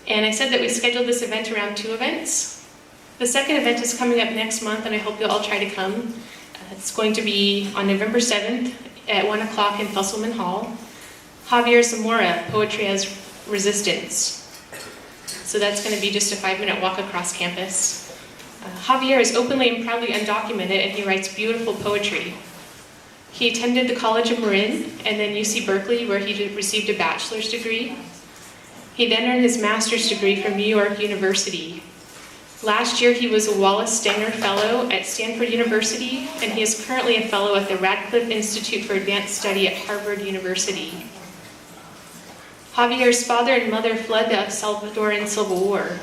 And I said that we scheduled this event around 2 events. The second event is coming up next month, and I hope you'll all try to come. It's going to be on November 7th at 1 o'clock in Fusselman Hall. Javier Zamora, Poetry as Resistance. So that's going to be just a 5-minute walk across campus. Javier is openly and proudly undocumented, and he writes beautiful poetry. He attended the College of Marin and then UC Berkeley, where he received a bachelor's degree. He then earned his master's degree from New York University. Last year, he was a Wallace Stanger Fellow at Stanford University, and he is currently a fellow at the Radcliffe Institute for Advanced Study at Harvard University. Javier's father and mother fled the Salvadoran Civil War.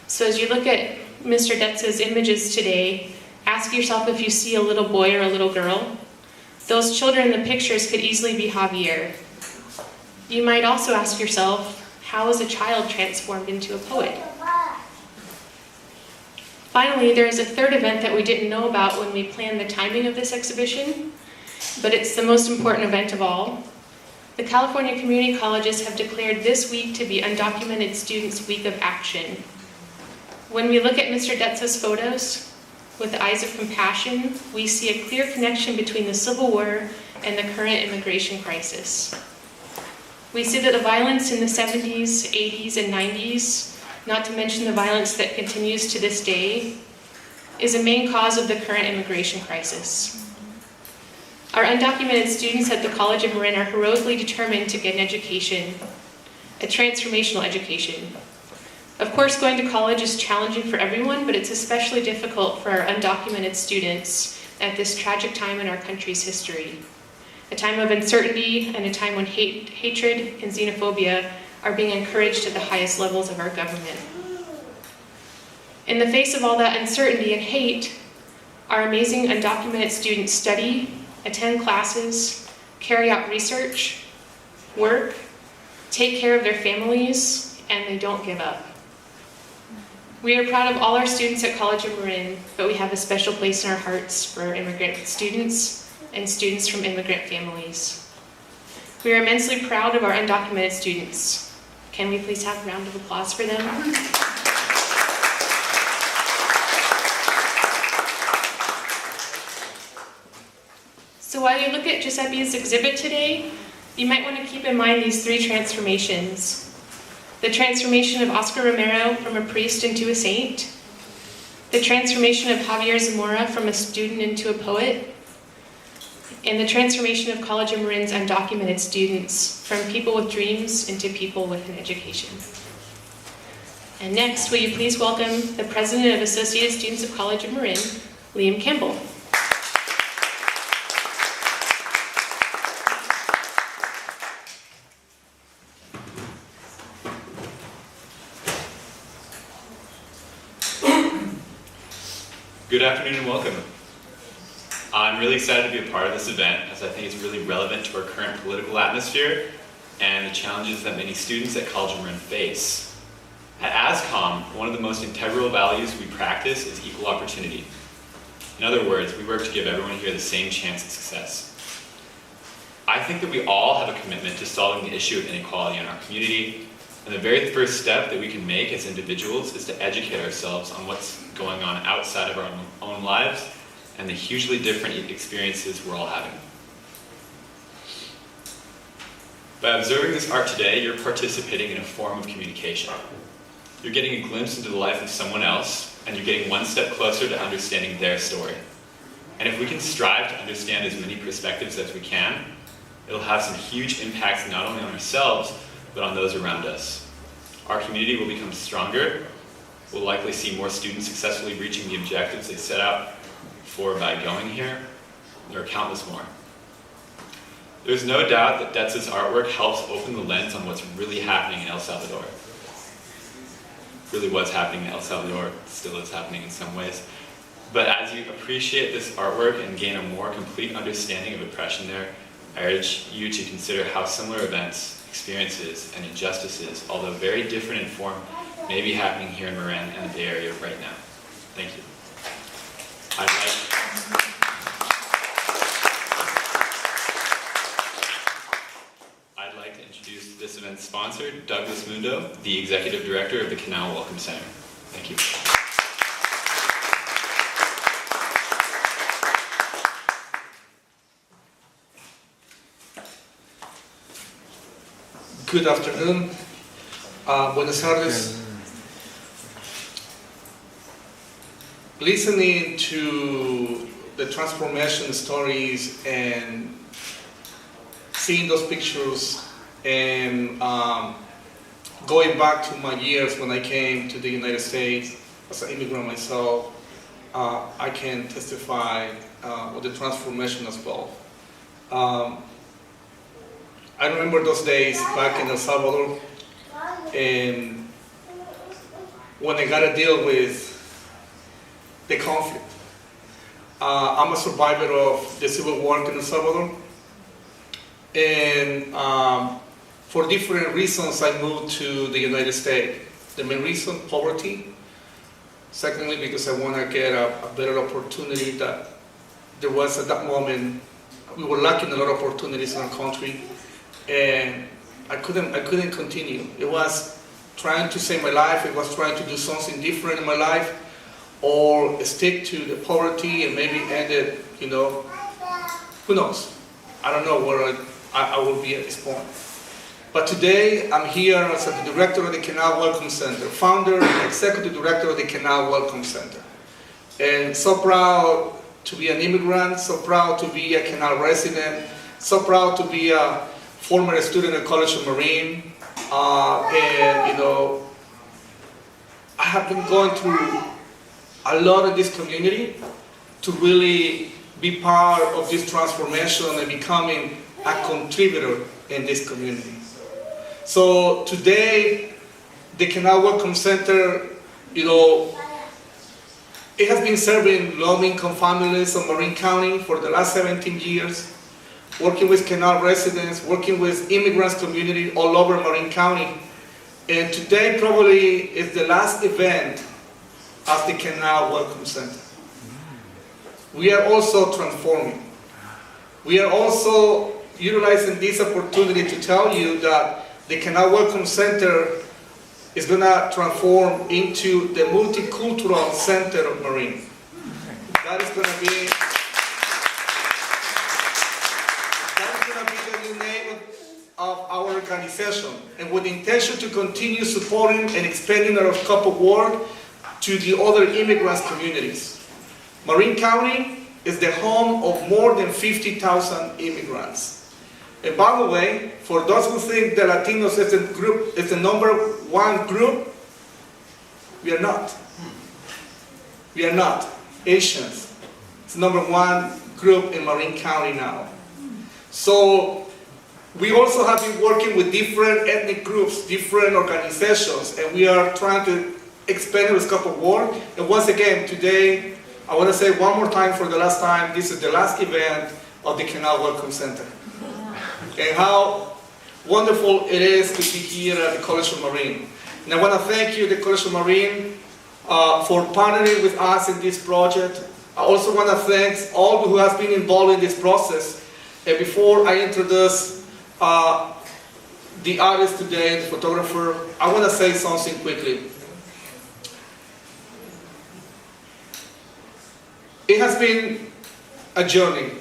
So as you look at Mr. Dezza's images today, ask yourself if you see a little boy or a little girl. Those children in the pictures could easily be Javier. You might also ask yourself, how is a child transformed into a poet? Finally, there is a third event that we didn't know about when we planned the timing of this exhibition, but it's the most important event of all. The California Community Colleges have declared this week to be Undocumented Students' Week of Action. When we look at Mr. Dezza's photos, with the eyes of compassion, we see a clear connection between the Civil War and the current immigration crisis. We see that the violence in the 70s, 80s, and 90s, not to mention the violence that continues to this day, is a main cause of the current immigration crisis. Our undocumented students at the College of Marin are heroically determined to get an education, a transformational education. Of course, going to college is challenging for everyone, but it's especially difficult for our undocumented students at this tragic time in our country's history. A time of uncertainty and a time when hatred and xenophobia are being encouraged at the highest levels of our government. In the face of all that uncertainty and hate, our amazing undocumented students study, attend classes, carry out research, work, take care of their families, and they don't give up. We are proud of all our students at College of Marin, but we have a special place in our hearts for our immigrant students and students from immigrant families. We are immensely proud of our undocumented students. Can we please have a round of applause for them? So while you look at Giuseppe's exhibit today, you might want to keep in mind these 3 transformations. The transformation of Oscar Romero from a priest into a saint, the transformation of Javier Zamora from a student into a poet, and the transformation of College of Marin's undocumented students from people with dreams into people with an education. And next, will you please welcome the President of Associated Students of College of Marin, Liam Campbell. Good afternoon and welcome. I'm really excited to be a part of this event as I think it's really relevant to our current political atmosphere and the challenges that many students at College of Marin face. At ASCOM, one of the most integral values we practice is equal opportunity. In other words, we work to give everyone here the same chance at success. I think that we all have a commitment to solving the issue of inequality in our community, and the very first step that we can make as individuals is to educate ourselves on what's going on outside of our own lives and the hugely different experiences we're all having. By observing this art today, you're participating in a form of communication. You're getting a glimpse into the life of someone else, and you're getting one step closer to understanding their story. And if we can strive to understand as many perspectives as we can, it'll have some huge impacts not only on ourselves, but on those around us. Our community will become stronger. We'll likely see more students successfully reaching the objectives they set out for by going here. There are countless more. There's no doubt that Dezza's artwork helps open the lens on what's really happening in El Salvador. Really was happening in El Salvador, still is happening in some ways. But as you appreciate this artwork and gain a more complete understanding of oppression there, I urge you to consider how similar events, experiences, and injustices, although very different in form, may be happening here in Marin and the Bay Area right now. Thank you. I'd like to introduce this event event's sponsor, Douglas Mundo, the Executive Director of the Canal Welcome Center. Thank you. Good afternoon. Buenas tardes. Listening to the transformation stories and seeing those pictures and going back to my years when I came to the United States as an immigrant myself, I can testify of the transformation as well. I remember those days back in El Salvador, and when I got to deal with the conflict. I'm a survivor of the civil war in El Salvador, and for different reasons I moved to the United States. The main reason, poverty. Secondly, because I want to get a better opportunity that there was at that moment. We were lacking a lot of opportunities in our country, and I couldn't continue. It was trying to save my life. It was trying to do something different in my life, or stick to the poverty and maybe end it, who knows? I don't know where I will be at this point. But today I'm here as the director of the Canal Welcome Center, founder and executive director of the Canal Welcome Center. And so proud to be an immigrant, so proud to be a Canal resident, so proud to be a former student at College of Marine. I have been going through a lot of this community to really be part of this transformation and becoming a contributor in this community. So today, the Canal Welcome Center, it has been serving low-income families in Marin County for the last 17 years, working with Canal residents, working with immigrants community all over Marin County. And today probably is the last event of the Canal Welcome Center. We are also transforming. We are also utilizing this opportunity to tell you that the Canal Welcome Center is going to transform into the multicultural center of Marin. That is going to be the new name of our organization, and with the intention to continue supporting and expanding our scope of work to the other immigrants communities. Marin County is the home of more than 50,000 immigrants. And by the way, for those who think the Latinos is the number one group, we are not. We are not. Asians. It's the number one group in Marin County now. So we also have been working with different ethnic groups, different organizations, and we are trying to expand our scope of work. And once again, today, I want to say one more time for the last time, this is the last event of the Canal Welcome Center. And how wonderful it is to be here at the College of Marine. And I want to thank you, the College of Marine, for partnering with us in this project. I also want to thank all who have been involved in this process. And before I introduce the artist today, the photographer, I want to say something quickly. It has been a journey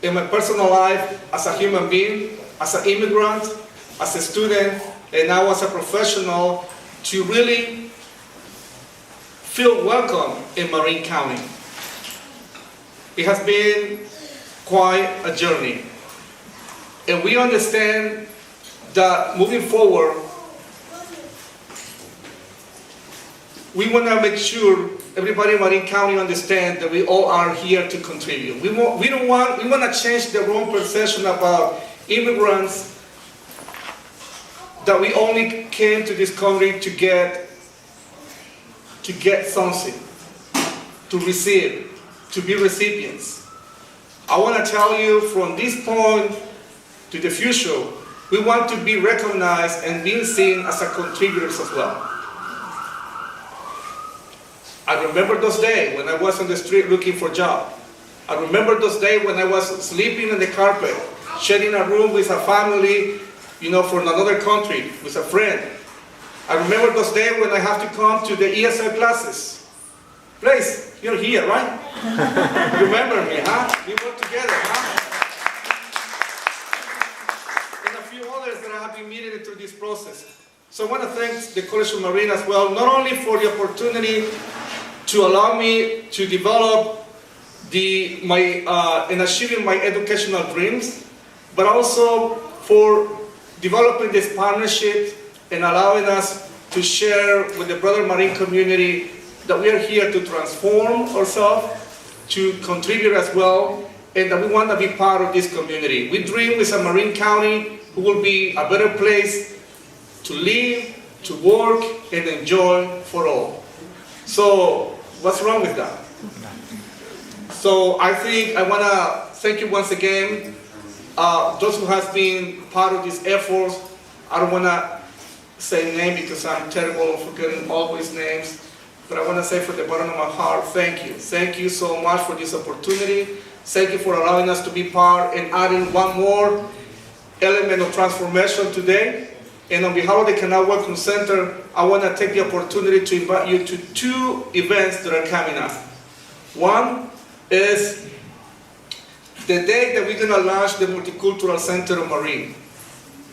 in my personal life as a human being, as an immigrant, as a student, and now as a professional, to really feel welcome in Marin County. It has been quite a journey. And we understand that moving forward, we want to make sure everybody in Marin County understands that we all are here to contribute. We want to change the wrong perception about immigrants, that we only came to this country to get something, to receive, to be recipients. I want to tell you from this point to the future, we want to be recognized and being seen as a contributors as well. I remember those days when I was on the street looking for a job. I remember those days when I was sleeping on the carpet, sharing a room with a family from another country with a friend. I remember those days when I have to come to the ESL classes. Please, you're here, right? Remember me, huh? We work together, huh? And a few others that I have been meeting through this process. So I want to thank the College of Marine as well, not only for the opportunity to allow me to develop and achieving my educational dreams, but also for developing this partnership and allowing us to share with the broader marine community that we are here to transform ourselves, to contribute as well, and that we want to be part of this community. We dream with a marine county who will be a better place to live, to work, and enjoy for all. So what's wrong with that? So I think I want to thank you once again, those who have been part of this effort. I don't want to say name because I'm terrible at forgetting always names, but I want to say from the bottom of my heart, thank you. Thank you so much for this opportunity. Thank you for allowing us to be part and adding one more element of transformation today. And on behalf of the Canal Welcome Center, I want to take the opportunity to invite you to two events that are coming up. One is the day that we're going to launch the Multicultural Center of Marine.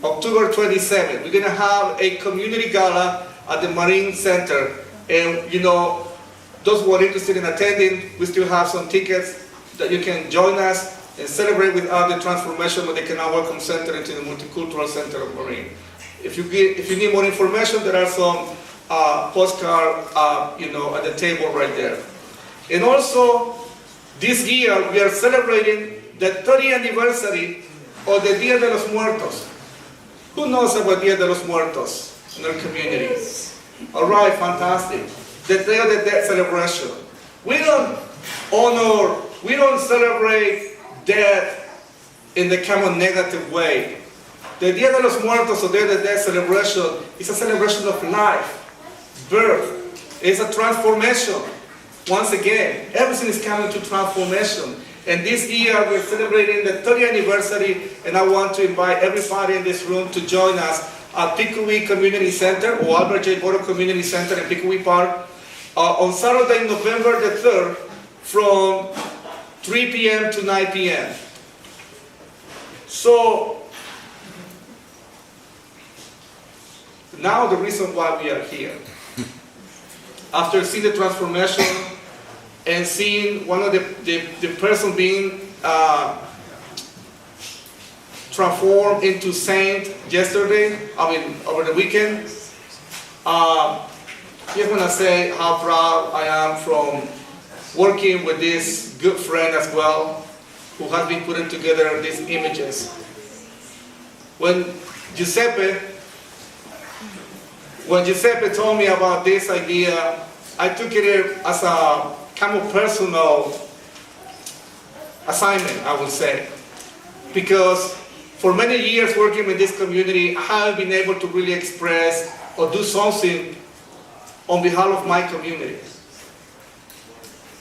October 27th, we're going to have a community gala at the Marine Center. And those who are interested in attending, we still have some tickets that you can join us and celebrate with us the transformation of the Canal Welcome Center into the Multicultural Center of Marine. If you need more information, there are some postcards, at the table right there. And also, this year we are celebrating the 30th anniversary of the Dia de los Muertos. Who knows about Dia de los Muertos in our community? All right, fantastic. The Day of the Dead celebration. We don't celebrate death in the kind of negative way. The Dia de los Muertos, or Day of the Dead celebration, is a celebration of life, birth. It's a transformation. Once again, everything is coming to transformation. And this year we're celebrating the 30th anniversary, and I want to invite everybody in this room to join us at Pickawee Community Center, or Albert J. Bodo Community Center in Pickawee Park, on Saturday, November the 3rd, from 3 p.m. to 9 p.m. So, now the reason why we are here. After seeing the transformation and seeing one of the person being transformed into saint yesterday, over the weekend, just want to say how proud I am from working with this good friend as well, who has been putting together these images. When Giuseppe told me about this idea, I took it as a kind of personal assignment, I would say. Because for many years working with this community, I haven't been able to really express or do something on behalf of my community.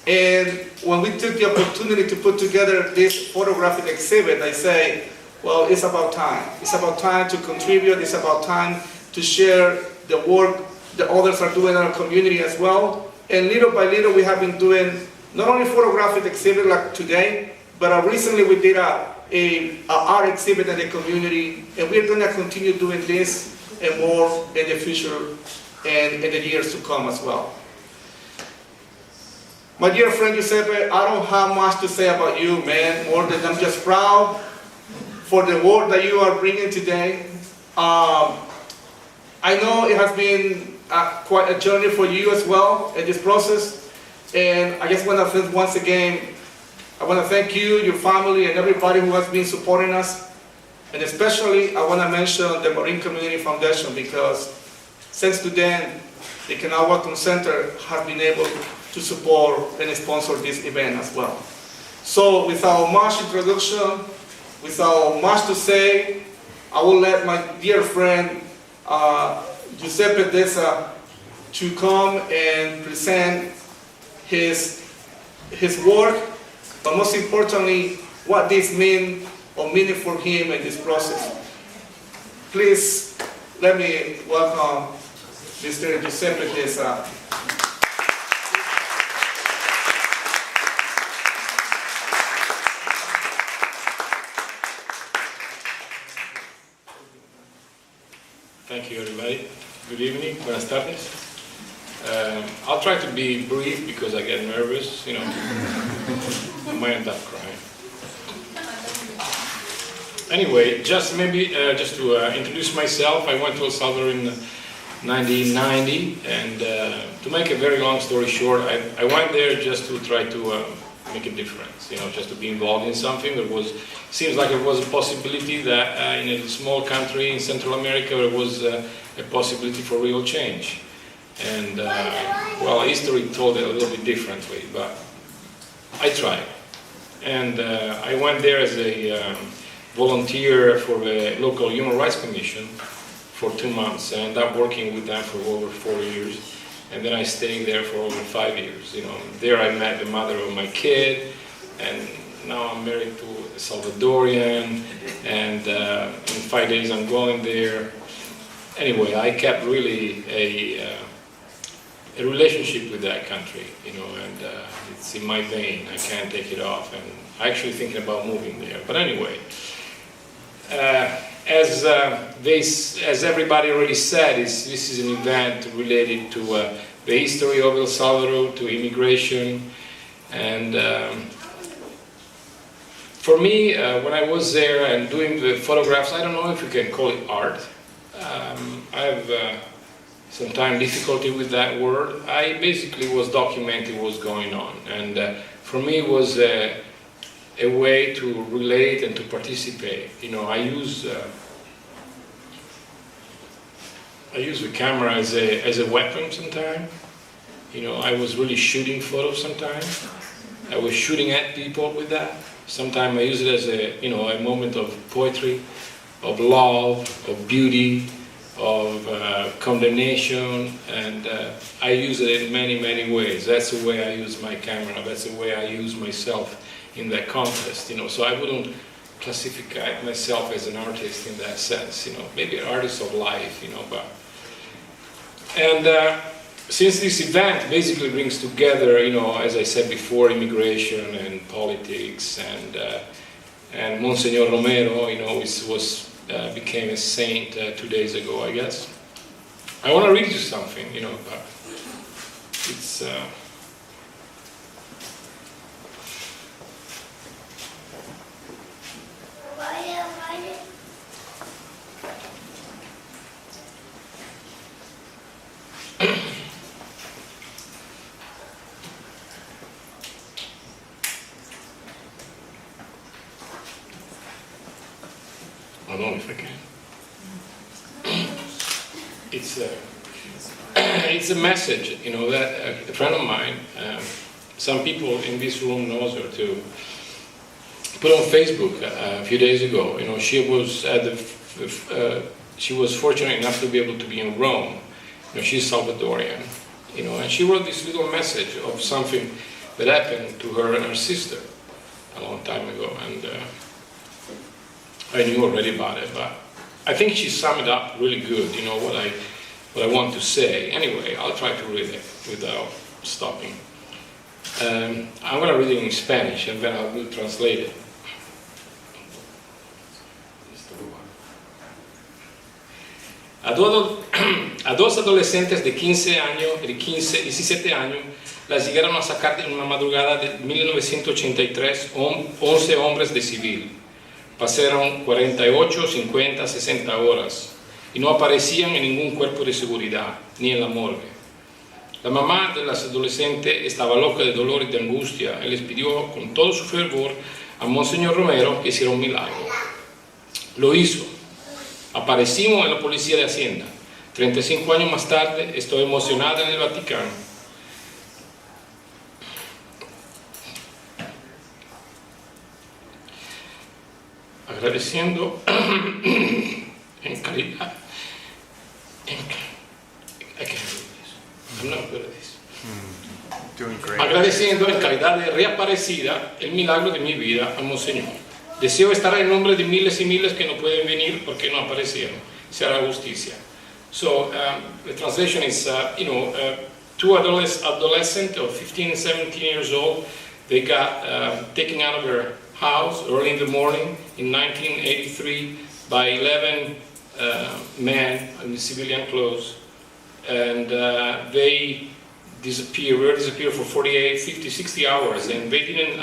And when we took the opportunity to put together this photographic exhibit, I say, well, it's about time. It's about time to contribute. It's about time to share the work that others are doing in our community as well. And little by little, we have been doing not only photographic exhibit like today, but recently we did a art exhibit in the community, and we're going to continue doing this and more in the future and in the years to come as well. My dear friend Giuseppe, I don't have much to say about you, man, more than I'm just proud for the work that you are bringing today. I know it has been quite a journey for you as well in this process, and I just want to thank once again, I want to thank you, your family, and everybody who has been supporting us, and especially I want to mention the Marine Community Foundation, because since to then, the Canal Welcome Center has been able to support and sponsor this event as well. So without much introduction, without much to say, I will let my dear friend Giuseppe Dezza to come and present his work, but most importantly, what this means for him in this process. Please let me welcome Mr. Giuseppe Dezza. Thank you, everybody. Good evening. Buenas tardes. I'll try to be brief because I get nervous, you know. I might end up crying. Anyway, just to introduce myself, I went to El Salvador in 1990, and to make a very long story short, I went there just to try to make a difference, you know, just to be involved in something. Seems like it was a possibility that in a small country in Central America there was a possibility for real change. And well, history told it a little bit differently, but I tried. And I went there as a volunteer for the local Human Rights Commission for 2 months. I ended up working with them for over 4 years. And then I stayed there for over 5 years. You know, there I met the mother of my kid, and now I'm married to a Salvadorian, and in 5 days I'm going there. Anyway, I kept really a relationship with that country, you know, and it's in my vein. I can't take it off, and I'm actually thinking about moving there. But anyway, as everybody already said, this is an event related to the history of El Salvador, to immigration, and for me, when I was there and doing the photographs, I don't know if you can call it art. I have sometimes difficulty with that word. I basically was documenting what was going on, and for me it was a way to relate and to participate. You know, I use the camera as a weapon sometimes. You know, I was really shooting photos sometimes. I was shooting at people with that. Sometimes I use it as a moment of poetry, of love, of beauty, of condemnation, and I use it in many, many ways. That's the way I use my camera. That's the way I use myself in that context. You know, so I wouldn't classify myself as an artist in that sense. You know, maybe an artist of life. You know, but since this event basically brings together, you know, as I said before, immigration and politics, and Monsignor Romero, you know, became a saint 2 days ago, I guess. I want to read you something, you know, but it's I don't know if I can. It's a message, you know, that a friend of mine, some people in this room knows her too, put on Facebook a few days ago. You know, she was fortunate enough to be able to be in Rome. You know, she's Salvadorian, you know, and she wrote this little message of something that happened to her and her sister a long time ago, and I knew already about it, but I think she summed it up really good, you know, what I want to say. Anyway, I'll try to read it without stopping. I'm going to read it in Spanish, and then I will translate it. A dos adolescentes de 15 años, de 17 años, las llegaron a sacar en una madrugada de 1983 11 hombres de civil. Pasaron 48, 50, 60 horas y no aparecían en ningún cuerpo de seguridad, ni en la morgue. La mamá de las adolescentes estaba loca de dolor y de angustia y les pidió con todo su fervor a Monseñor Romero que hiciera un milagro. Lo hizo. Aparecimos en la Policía de Hacienda. 35 años más tarde estoy emocionada en el Vaticano. Agradeciendo en calidad, agradeciendo en calidad de reaparecida el milagro de mi vida a Monseñor. Deseo estar en nombre de miles y miles que no pueden venir porque no aparecieron. será justicia. So the translation is, two adolescents of 15, 17 years old, they got taken out of their house early in the morning in 1983 by 11 men in civilian clothes, and they were disappeared for 48, 50, 60 hours, and they didn't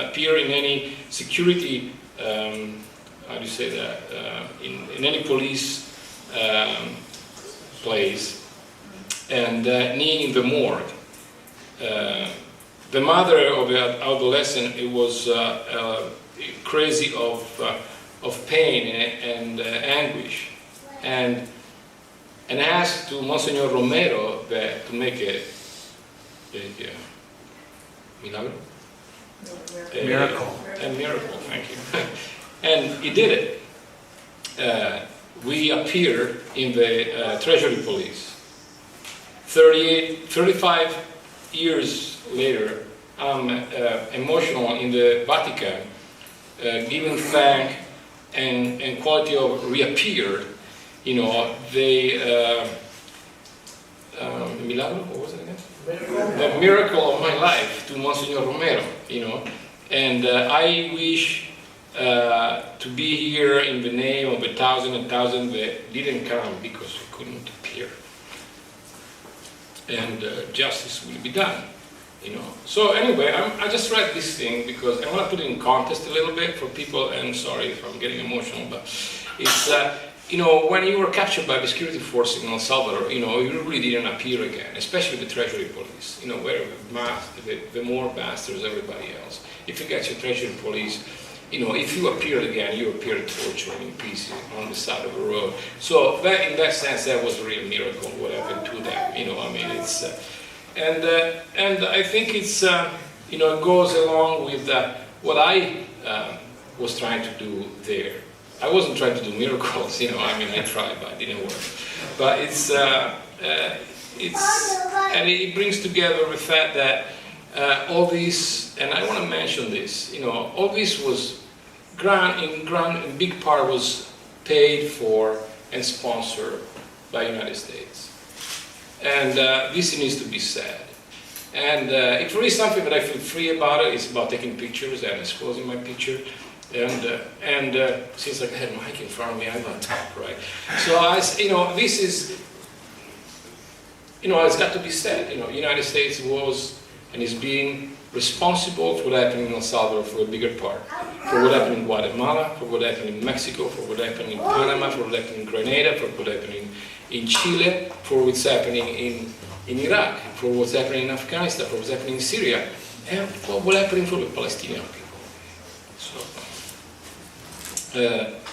appear in any security, how do you say that, in any police place, and knee in the morgue. The mother of the adolescent was crazy of pain and anguish, and asked to Monsignor Romero to make a milagro? Miracle. A miracle, thank you. And he did it. We appeared in the Treasury Police. 35 years later, I'm emotional in the Vatican, giving thanks and quality of reappeared. Milagro, what was it again? The miracle of my life to Monsignor Romero, and I wish to be here in the name of 1,000 that didn't come because we couldn't appear, and justice will be done, So anyway, I just read this thing because I want to put it in context a little bit for people, and sorry if I'm getting emotional, but it's when you were captured by the security forces in El Salvador, you really didn't appear again, especially the Treasury Police, where the more bastards everybody else. If you get your Treasury Police, if you appeared again, you appeared tortured in pieces on the side of the road. So in that sense, that was a real miracle, what happened to them, it's, and I think it's, it goes along with what I was trying to do there. I wasn't trying to do miracles, I tried, but it didn't work. But it's and it brings together the fact that all this, and I want to mention this, all this was in big part was paid for and sponsored by the United States. And this needs to be said. And if there is something that I feel free about it's about taking pictures and exposing my picture. And since I had a mic in front of me, I'm on top, right? So this is, it's got to be said. United States was and is being responsible for what happened in El Salvador for a bigger part, for what happened in Guatemala, for what happened in Mexico, for what happened in Panama, for what happened in Grenada, for what happened in Chile, for what's happening in Iraq, for what's happening in Afghanistan, for what's happening in Syria, and for what's happening for the Palestinian people. So.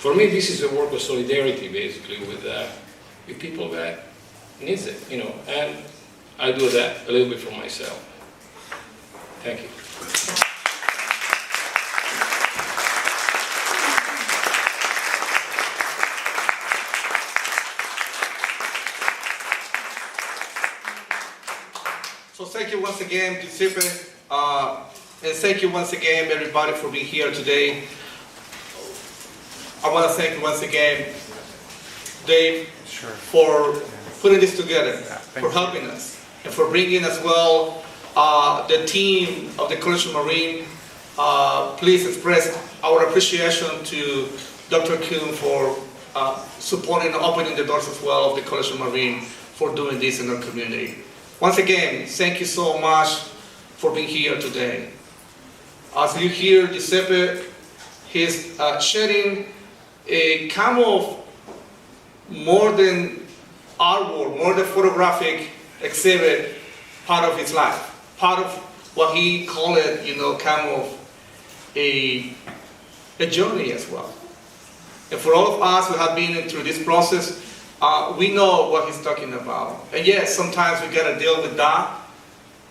For me, this is a work of solidarity, basically, with people that needs it, and I do that a little bit for myself. Thank you. So thank you once again, Giuseppe, and thank you once again, everybody, for being here today. I want to thank you once again, Dave, for putting this together, for helping us, and for bringing as well the team of the College of Marine. Please express our appreciation to Dr. Kuhn for supporting and opening the doors as well of the College of Marine for doing this in our community. Once again, thank you so much for being here today. As you hear Giuseppe, he's shedding a kind of more than artwork, more than photographic exhibit, part of his life, part of what he called it, kind of a journey as well. And for all of us who have been through this process, we know what he's talking about. And yes, sometimes we gotta deal with that,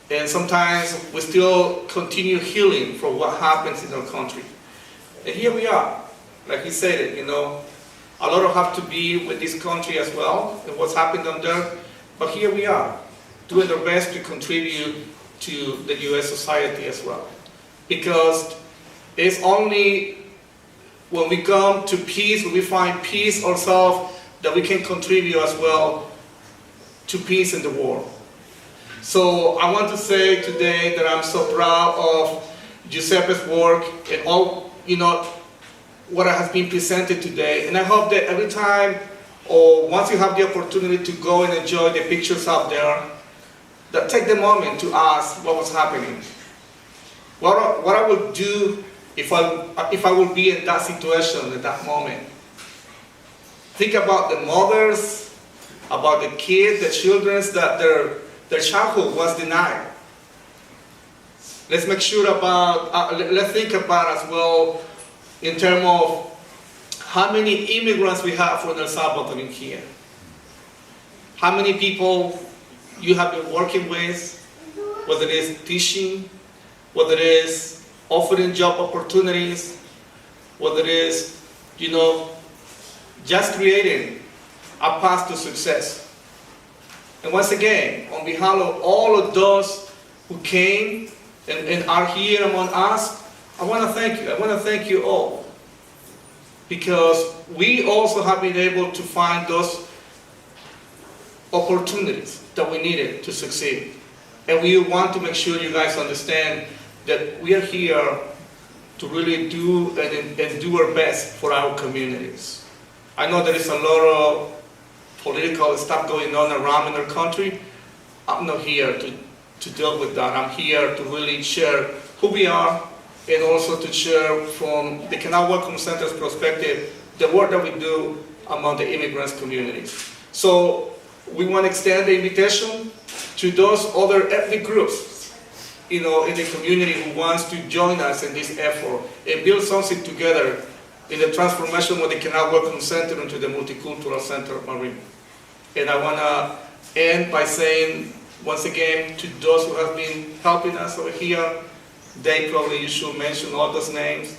and sometimes we still continue healing from what happens in our country. And here we are. Like he said it, a lot of have to be with this country as well, and what's happened down there. But here we are, doing our best to contribute to the U.S. society as well. Because it's only when we come to peace, when we find peace ourselves, that we can contribute as well to peace in the world. So I want to say today that I'm so proud of Giuseppe's work and all, what has been presented today. And I hope that every time or once you have the opportunity to go and enjoy the pictures out there, that take the moment to ask what was happening. What I would do if I would be in that situation at that moment. Think about the mothers, about the kids, the children that their childhood was denied. Let's make sure let's think about as well in terms of how many immigrants we have from El Salvador in here. How many people you have been working with, whether it is teaching, whether it is offering job opportunities, whether it is, just creating a path to success. And once again, on behalf of all of those who came and are here among us, I want to thank you. I want to thank you all. Because we also have been able to find those opportunities that we needed to succeed. And we want to make sure you guys understand that we are here to really do and do our best for our communities. I know there is a lot of political stuff going on around in our country. I'm not here to deal with that. I'm here to really share who we are and also to share from the Canal Welcome Center's perspective the work that we do among the immigrants communities. So we want to extend the invitation to those other ethnic groups in the community who wants to join us in this effort and build something together in the transformation of the Canal Welcome Center into the Multicultural Center of Marine. And I want to end by saying, once again, to those who have been helping us over here, you should mention all those names,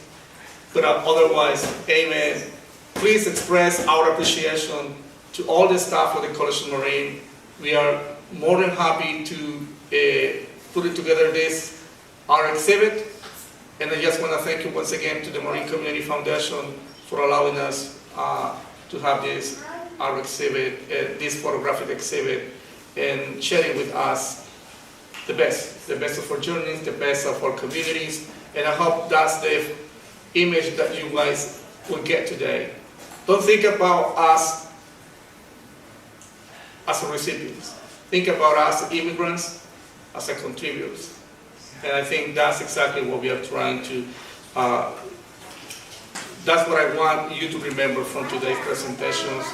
but otherwise, amen. Please express our appreciation to all the staff of the College of Marine. We are more than happy to put together our exhibit. And I just want to thank you once again to the Marine Community Foundation for allowing us to have our exhibit, this photographic exhibit, and sharing with us the best of our journeys, the best of our communities. And I hope that's the image that you guys will get today. Don't think about us as recipients. Think about us as immigrants, as contributors. And I think that's exactly what we are trying to, that's what I want you to remember from today's presentations.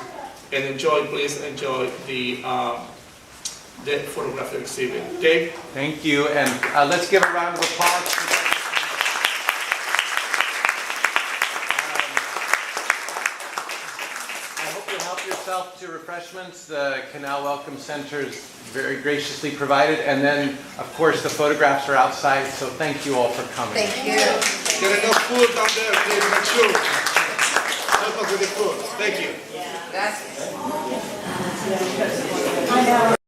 And please enjoy the photographic exhibit. Dave? Thank you, and let's give a round of applause. I hope you help yourself to refreshments. The Canal Welcome Center is very graciously provided, and then, of course, the photographs are outside, so thank you all for coming. Thank you. Get enough food down there.